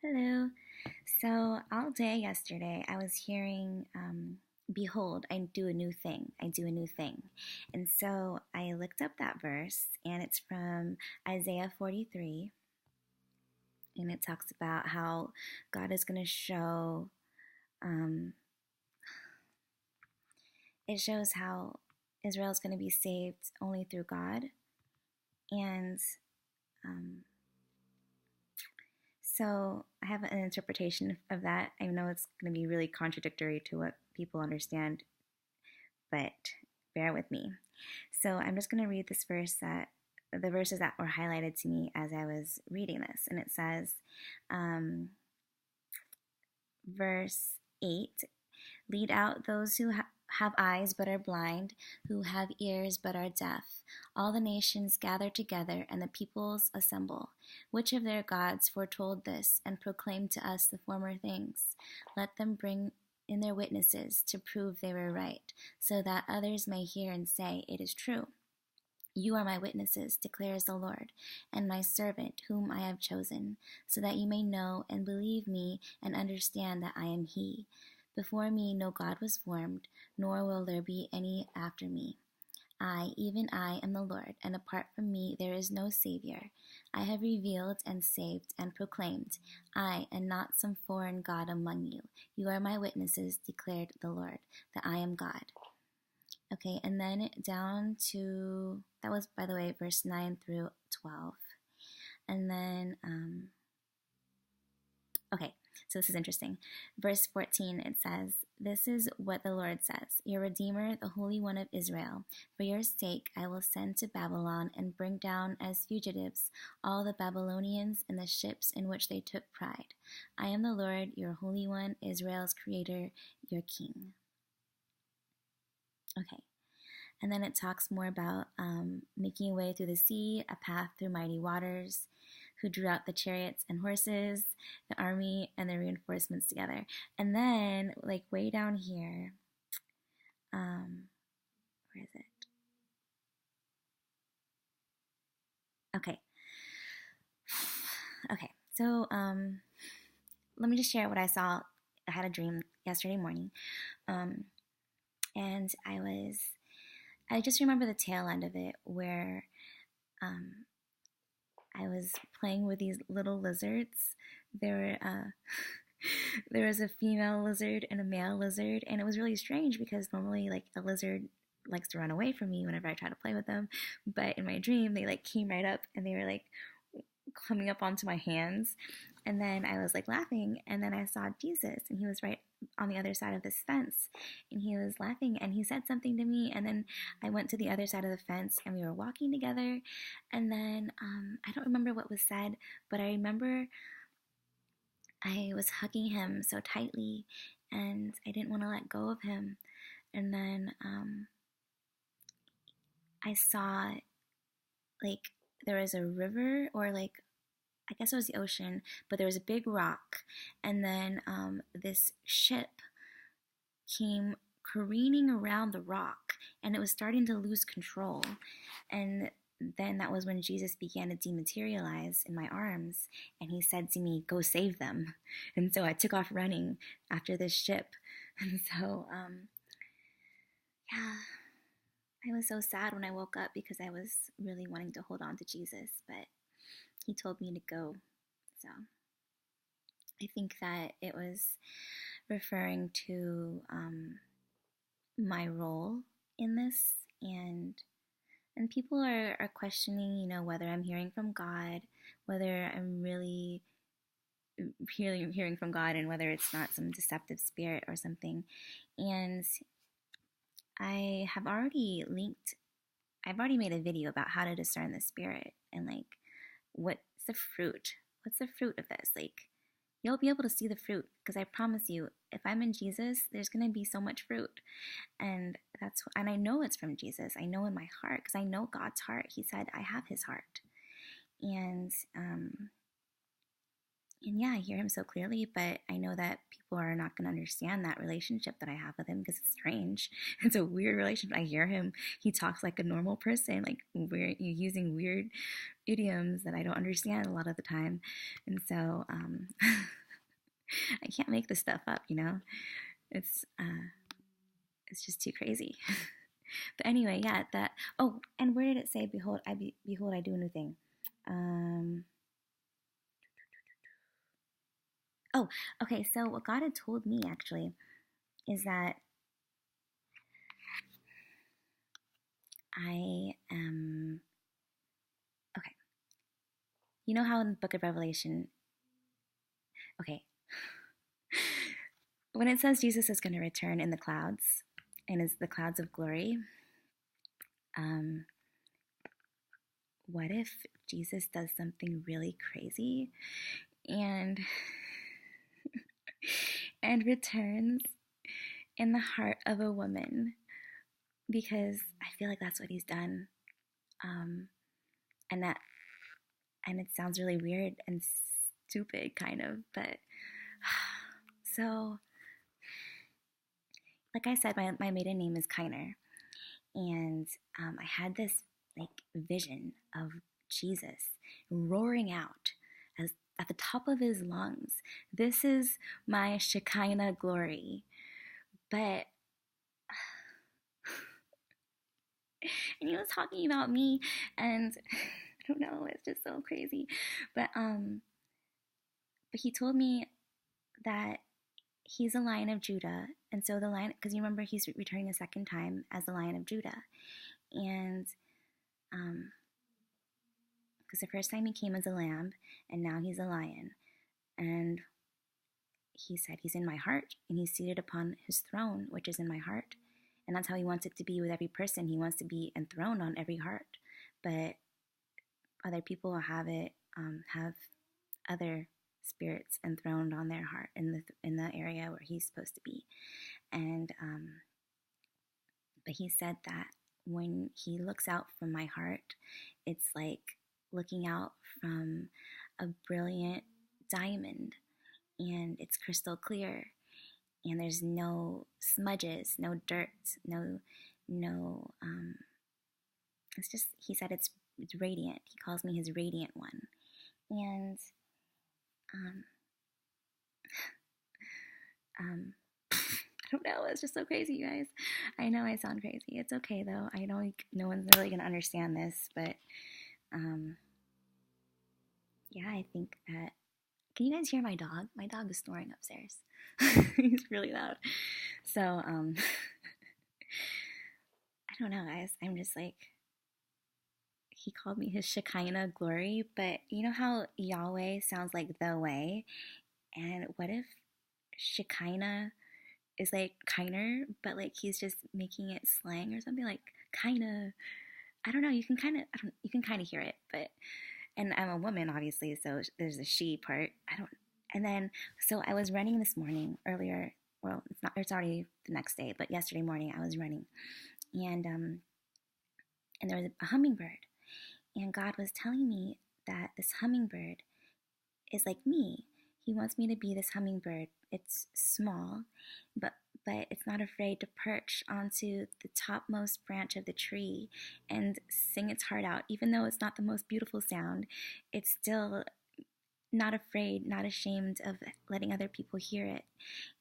Hello. So all day yesterday, I was hearing, Behold, I do a new thing. I do a new thing. And so I looked up that verse, and it's from Isaiah 43. And it talks about how God is going to show, um, it shows how Israel is going to be saved only through God. And um, so I have an interpretation of that. I know it's going to be really contradictory to what people understand, but bear with me. So I'm just going to read this verse that the verses that were highlighted to me as I was reading this. And it says, verse 8, lead out those who have eyes but are blind, who have ears but are deaf. All the nations gather together, and the peoples assemble. Which of their gods foretold this, and proclaimed to us the former things? Let them bring in their witnesses to prove they were right, so that others may hear and say, it is true. You are my witnesses, declares the Lord, and my servant whom I have chosen, so that you may know and believe me and understand that I am he. Before me no God was formed, nor will there be any after me. I, even I, am the Lord, and apart from me there is no Savior. I have revealed and saved and proclaimed, I, and not some foreign God among you. You are my witnesses, declared the Lord, that I am God. Okay, and then down to, that was, by the way, verse 9 through 12. And then, okay, so this is interesting. Verse 14, it says, this is what the Lord says, your Redeemer, the Holy One of Israel. For your sake I will send to Babylon and bring down as fugitives all the Babylonians and the ships in which they took pride. I am the Lord, your Holy One, Israel's Creator, your King. Okay. And then it talks more about making a way through the sea, a path through mighty waters, who drew out the chariots and horses, the army, and the reinforcements together. And then, like way down here, where is it? Okay. Okay, so let me just share what I saw. I had a dream yesterday morning, and I just remember the tail end of it where I was playing with these little lizards. There were there was a female lizard and a male lizard, and it was really strange because normally like a lizard likes to run away from me whenever I try to play with them, but in my dream they like came right up and they were like coming up onto my hands. And then I was like laughing, and then I saw Jesus, and he was right on the other side of this fence, and he was laughing, and he said something to me. And then I went to the other side of the fence, and we were walking together. And then I don't remember what was said, but I remember I was hugging him so tightly, and I didn't want to let go of him. And then I saw like there was a river, or like I guess it was the ocean, but there was a big rock, and then this ship came careening around the rock, and it was starting to lose control. And then that was when Jesus began to dematerialize in my arms, and he said to me, go save them. And so I took off running after this ship. And so, yeah, I was so sad when I woke up because I was really wanting to hold on to Jesus, but he told me to go. So I think that it was referring to my role in this, and people are questioning, whether I'm hearing from God, whether I'm really hearing from God, and whether it's not some deceptive spirit or something. And I've already made a video about how to discern the spirit, and like what's the fruit of this. Like, you'll be able to see the fruit, because I promise you, if I'm in Jesus, there's going to be so much fruit. And I know it's from Jesus. I know in my heart, because I know God's heart. He said I have his heart. And And yeah, I hear him so clearly, but I know that people are not going to understand that relationship that I have with him because it's strange. It's a weird relationship. I hear him, he talks like a normal person, like we're using weird idioms that I don't understand a lot of the time. And so I can't make this stuff up, you know? It's it's just too crazy. But anyway, yeah, that. Oh, and where did it say, "Behold, behold, I do a new thing"? Um, oh, okay. So what God had told me actually is that I am okay. You know how in the Book of Revelation, okay, when it says Jesus is going to return in the clouds, and is the clouds of glory, um, what if Jesus does something really crazy and and returns in the heart of a woman? Because I feel like that's what he's done, um, and that and it sounds really weird and stupid, kind of, but so like I said, my maiden name is Kiner, and I had this like vision of Jesus roaring out as at the top of his lungs, "This is my Shekinah glory." But and he was talking about me, and I don't know, it's just so crazy. But he told me that he's a Lion of Judah, and so the lion, because you remember he's returning a second time as the Lion of Judah, and because the first time he came as a lamb, and now he's a lion, and he said he's in my heart, and he's seated upon his throne, which is in my heart, and that's how he wants it to be with every person. He wants to be enthroned on every heart, but other people have other spirits enthroned on their heart in the area where he's supposed to be, and but he said that when he looks out from my heart, it's like looking out from a brilliant diamond, and it's crystal clear, and there's no smudges, no dirt, no. It's just, he said it's radiant. He calls me his radiant one, and um, I don't know. It's just so crazy, you guys. I know I sound crazy. It's okay though. I know no one's really gonna understand this, but yeah, I think that. Can you guys hear my dog? My dog is snoring upstairs. He's really loud. So I don't know, guys. I'm just like, he called me his Shekinah glory, but you know how Yahweh sounds like the way, and what if Shekinah is like kiner, but like he's just making it slang or something, like kinda. I don't know. You can kind of hear it, but and I'm a woman, obviously, so there's the she part. I don't. And then so I was running this morning earlier. Well, it's not. It's already the next day, but yesterday morning I was running, and there was a hummingbird, and God was telling me that this hummingbird is like me. He wants me to be this hummingbird. It's small, but it's not afraid to perch onto the topmost branch of the tree and sing its heart out. Even though it's not the most beautiful sound, it's still not afraid, not ashamed of letting other people hear it.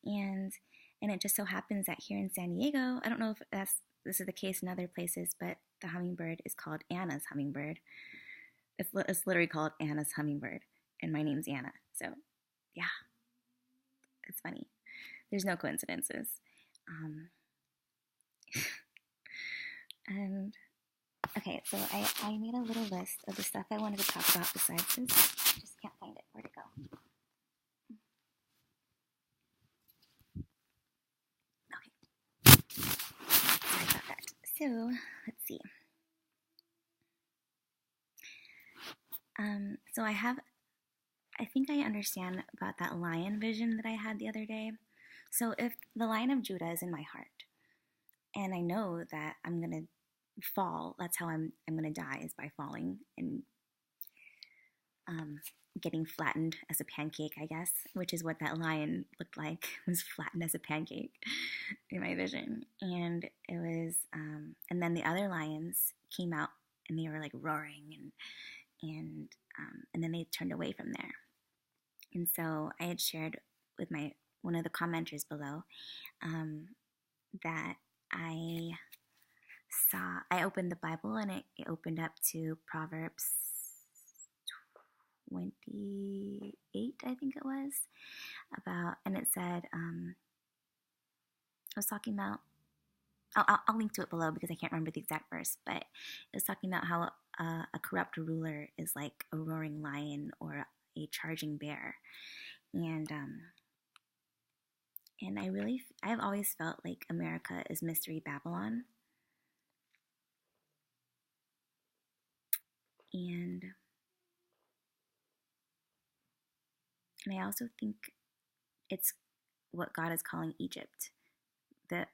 And it just so happens that here in San Diego, I don't know if this is the case in other places, but the hummingbird is called Anna's hummingbird. It's literally called Anna's hummingbird, and my name's Anna. So, yeah, it's funny. There's no coincidences. And okay, so I made a little list of the stuff I wanted to talk about besides this. I just can't find it. Where'd it go? Okay. Sorry about that. So, let's see. So I think I understand about that lion vision that I had the other day. So if the Lion of Judah is in my heart, and I know that I'm gonna fall, that's how I'm gonna die, is by falling, and getting flattened as a pancake, I guess, which is what that lion looked like, was flattened as a pancake in my vision. And it was, and then the other lions came out and they were like roaring and then they turned away from there. And so I had shared with one of the commenters below that I opened the Bible and it opened up to Proverbs 28, I think it was, and it said, I was talking about, I'll link to it below because I can't remember the exact verse, but it was talking about how a corrupt ruler is like a roaring lion or a charging bear. And I've always felt like America is Mystery Babylon. And I also think it's what God is calling Egypt. That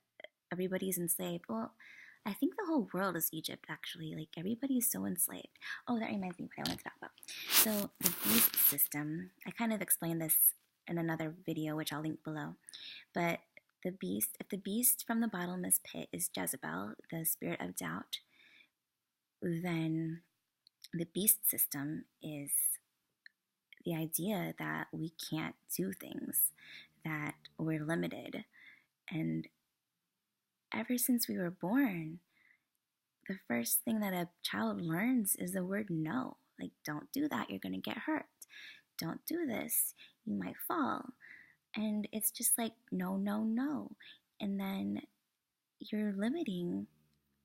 everybody's enslaved. Well, I think the whole world is Egypt, actually. Like, everybody is so enslaved. Oh, that reminds me of what I wanted to talk about. So, the beast system, I kind of explained this in another video, which I'll link below. But if the beast from the bottomless pit is Jezebel, the spirit of doubt, then the beast system is the idea that we can't do things, that we're limited. And ever since we were born, the first thing that a child learns is the word no. Like, don't do that, you're going to get hurt. Don't do this, you might fall. And it's just like, no, no, no. And then you're limiting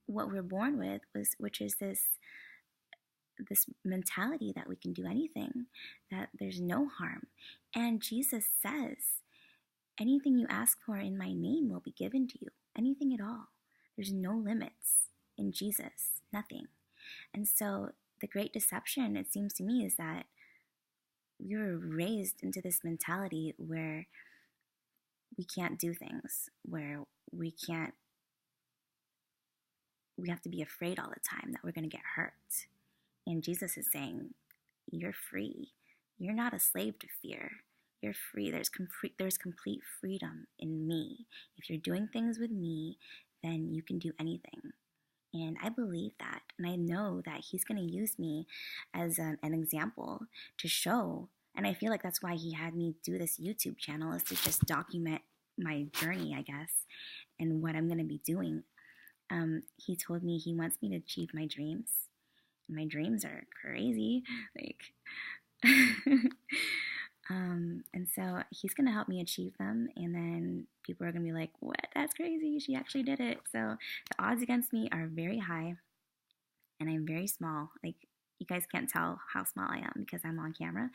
what we're born with, which is this mentality that we can do anything, that there's no harm. And Jesus says, anything you ask for in my name will be given to you. Anything at all. There's no limits in Jesus, nothing. And so the great deception, it seems to me, is that we were raised into this mentality where we can't do things, where we have to be afraid all the time that we're going to get hurt. And Jesus is saying, you're free. You're not a slave to fear. You're free. There's complete freedom in me. If you're doing things with me, then you can do anything. And I believe that. And I know that he's going to use me as an example to show. And I feel like that's why he had me do this YouTube channel, is to just document my journey, I guess, and what I'm going to be doing. He told me he wants me to achieve my dreams. My dreams are crazy. Like, and so he's going to help me achieve them. And then people are going to be like, what? That's crazy. She actually did it. So the odds against me are very high. And I'm very small. Like, you guys can't tell how small I am because I'm on camera,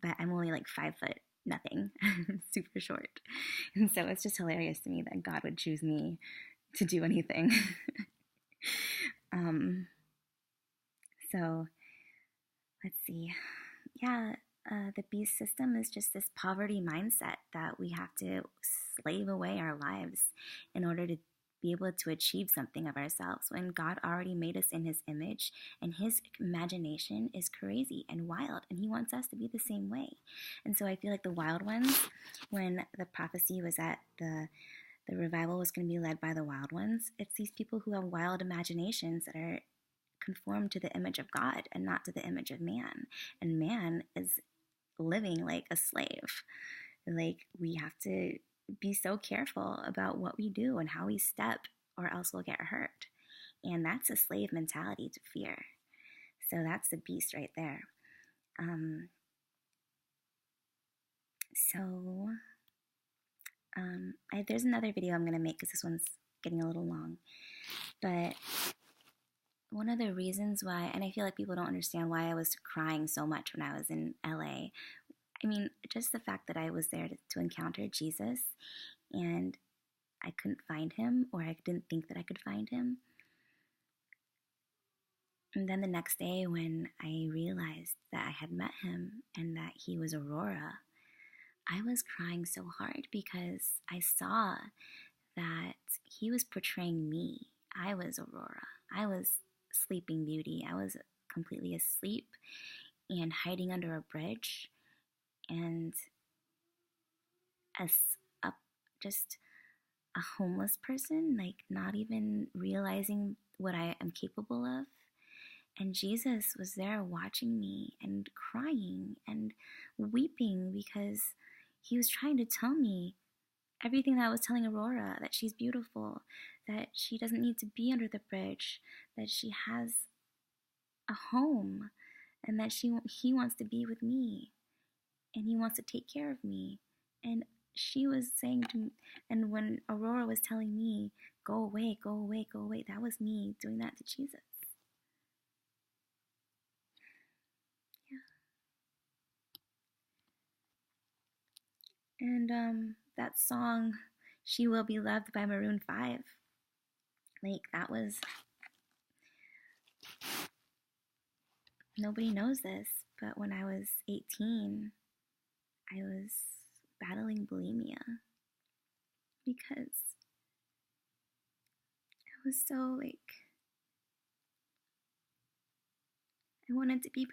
but I'm only like 5 foot, nothing, super short. And so it's just hilarious to me that God would choose me to do anything. So let's see. Yeah, the beast system is just this poverty mindset that we have to slave away our lives in order to be able to achieve something of ourselves, when God already made us in his image, and his imagination is crazy and wild, and he wants us to be the same way. And so I feel like the wild ones, when the prophecy was that the revival was going to be led by the wild ones, it's these people who have wild imaginations that are conformed to the image of God and not to the image of man. And man is living like a slave. Like, we have to be so careful about what we do and how we step, or else we'll get hurt. And that's a slave mentality to fear. So that's the beast right there. There's another video I'm going to make because this one's getting a little long. But one of the reasons why, and I feel like people don't understand why I was crying so much when I was in LA. I mean, just the fact that I was there to encounter Jesus, and I couldn't find him, or I didn't think that I could find him. And then the next day when I realized that I had met him and that he was Aurora, I was crying so hard because I saw that he was portraying me. I was Aurora. I was Sleeping Beauty. I was completely asleep, and hiding under a bridge, and as a just a homeless person, like not even realizing what I am capable of. And Jesus was there watching me and crying and weeping because he was trying to tell me everything that I was telling Aurora, that she's beautiful, that she doesn't need to be under the bridge, that she has a home, and that he wants to be with me, and he wants to take care of me. And she was saying to me, and when Aurora was telling me, go away, go away, go away, that was me doing that to Jesus. Yeah. And that song, She Will Be Loved by Maroon 5, like that was, nobody knows this, but when I was 18, I was battling bulimia because I was so like, I wanted to be,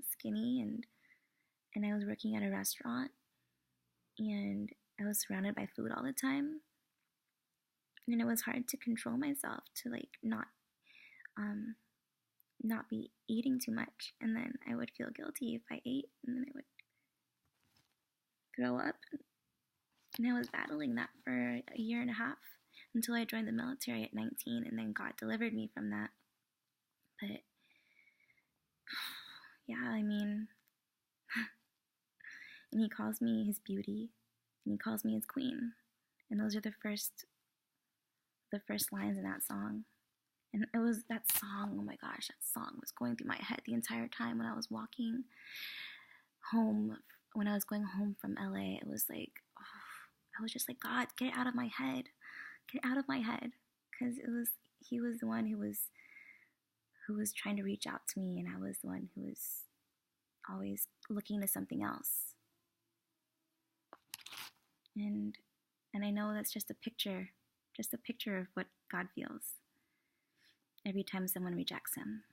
skinny, and I was working at a restaurant, and I was surrounded by food all the time, and it was hard to control myself to like not be eating too much, and then I would feel guilty if I ate, and then I would throw up, and I was battling that for a year and a half until I joined the military at 19, and then God delivered me from that. But yeah, I mean, and he calls me his beauty, and he calls me his queen, and those are the first lines in that song. And it was that song, oh my gosh, that song was going through my head the entire time when I was walking home, when I was going home from LA. It was like, oh, I was just like, God, get it out of my head. Get it out of my head. Because he was the one who was trying to reach out to me, and I was the one who was always looking to something else. And I know that's just a picture of what God feels every time someone rejects him.